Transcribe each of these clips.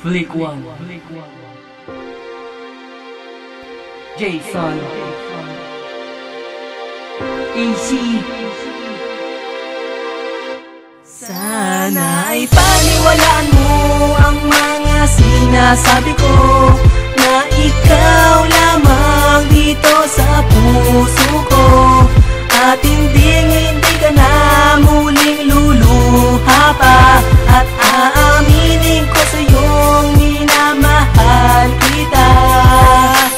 Flick One, Jason, AC. Sana ay paniwalaan mo ang mga sinasabi ko, na ikaw lamang dito sa puso ko, at hindi ka na muling luluha pa, at aaminin ko sa'yong minamahal kita.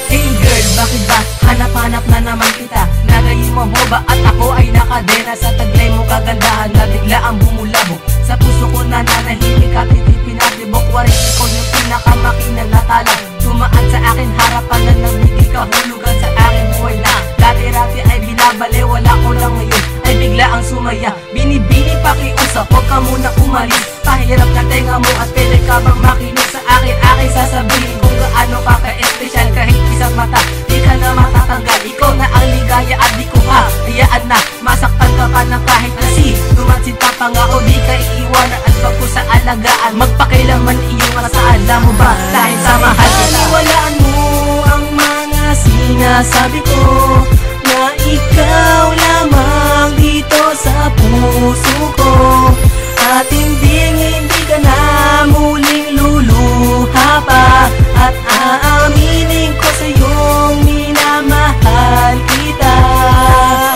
Hey girl, bakit ba hanap-hanap na naman kita? Nagayin mo ba at ako ay nakadena sa taglay mo kagandahan na bigla ang bumulabog sa puso ko, na nanahimik at pinatibok. Warin ikaw yung pinakamakinang natala, tumaan sa akin harapan na nagbigay kahulugan sa aking buhay, na dati-rati ay binabali, wala ko lang ngayon ay bigla ang sumaya. Binibini pakiusap, huwag ka muna umalis, pahirap na tenga mo at pwede ka bang makinig sa akin. Aking sasabihin kung gaano ka ka-espesyal, kahit isang mata di ka na matatanggal. Ikaw na ang ligaya at di ko hayaan na masaktan ka pa ng kahit na lumansin pa pangako, di ka iiwanan at wag ko sa alagaan. Magpakailaman iyong asaan, alam mo ba dahil sa mahal kita. Paniwalaan mo ang mga sinasabi ko, na ikaw lamang dito sa puso ko, at hindi ka na muling luluha pa, at aaminin ko sa'yong minamahal kita.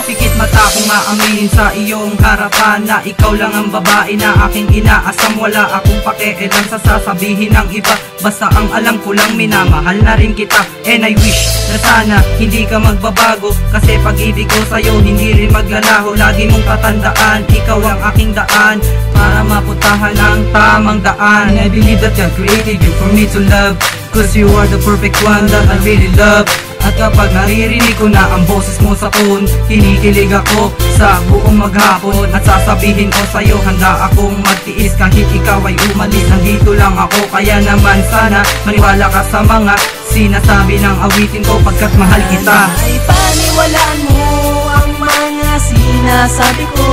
Pikit mata kong maaminin sa iyong harapan na ikaw lang ang babae na aking inaasam. Wala akong pakialam sa sasabihin ng iba, basta ang alam ko lang minamahal na rin kita. And I wish na sana hindi ka magbabago, kasi pag-ibig ko sa'yo hindi rin maglalaho. Lagi mong tatandaan, ikaw ang aking daan para mapuntahan ang tamang daan. I believe that God created you for me to love, cause you are the perfect one that I really love. At kapag naririnig ko na ang boses mo sa phone, kinikilig ako sa buong maghapon. At sasabihin ko sa'yo, handa akong magtiis kahit ikaw ay umalis. Nandito lang ako, kaya naman sana maniwala ka sa mga sinasabi ng awitin ko, pagkat mahal kita. Ay paniwalaan mo ang mga sinasabi ko,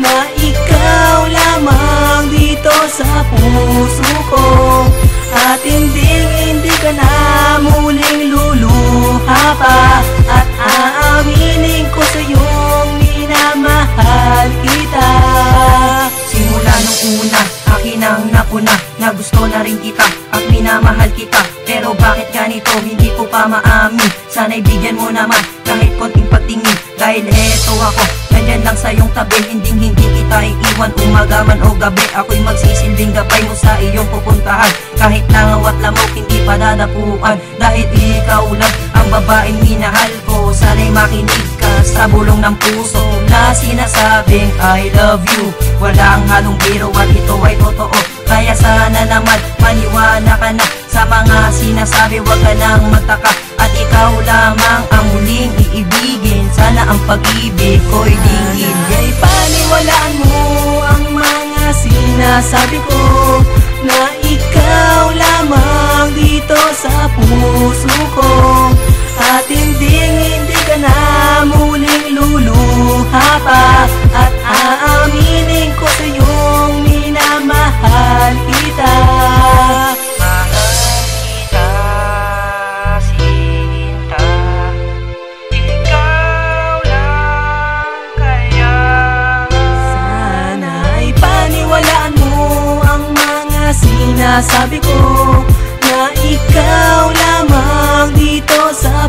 na ikaw lamang dito sa puso ko, at hindi ka na muling luluha pa, at aaminin ko sa'yong minamahal kita. Simula nung una, akin ang napuna, na gusto na rin kita at minamahal kita. Pero bakit ganito, hindi ko pa maamin. Sana'y bigyan mo naman kahit konting pagtingin, dahil eto ako, nandyan lang sa iyong tabi. Hindi kita iiwan, umaga man o gabi. Ako'y magsisilbing gabay mo sa iyong pupuntahan, kahit nangawat lamok hindi pa dadapuan. Dahil ikaw lang ang babaeng minahal ko, sana'y makinig ka sa bulong ng puso na sinasabing I love you. Walang halong biro at ito ay totoo, kaya sana naman maniwala ka na sa mga sinasabi. Wag ka nang magtaka, at ikaw lamang ang muling iibigin. Sana ang pag-ibig ko'y dingin. Ay paniwalaan mo ang mga sinasabi ko, na ikaw lamang dito sa puso ko, at hindi ka na muling luluha pa, at aaminin ko sa'yong minamahal kita. Sabi ko, na ikaw lamang dito sa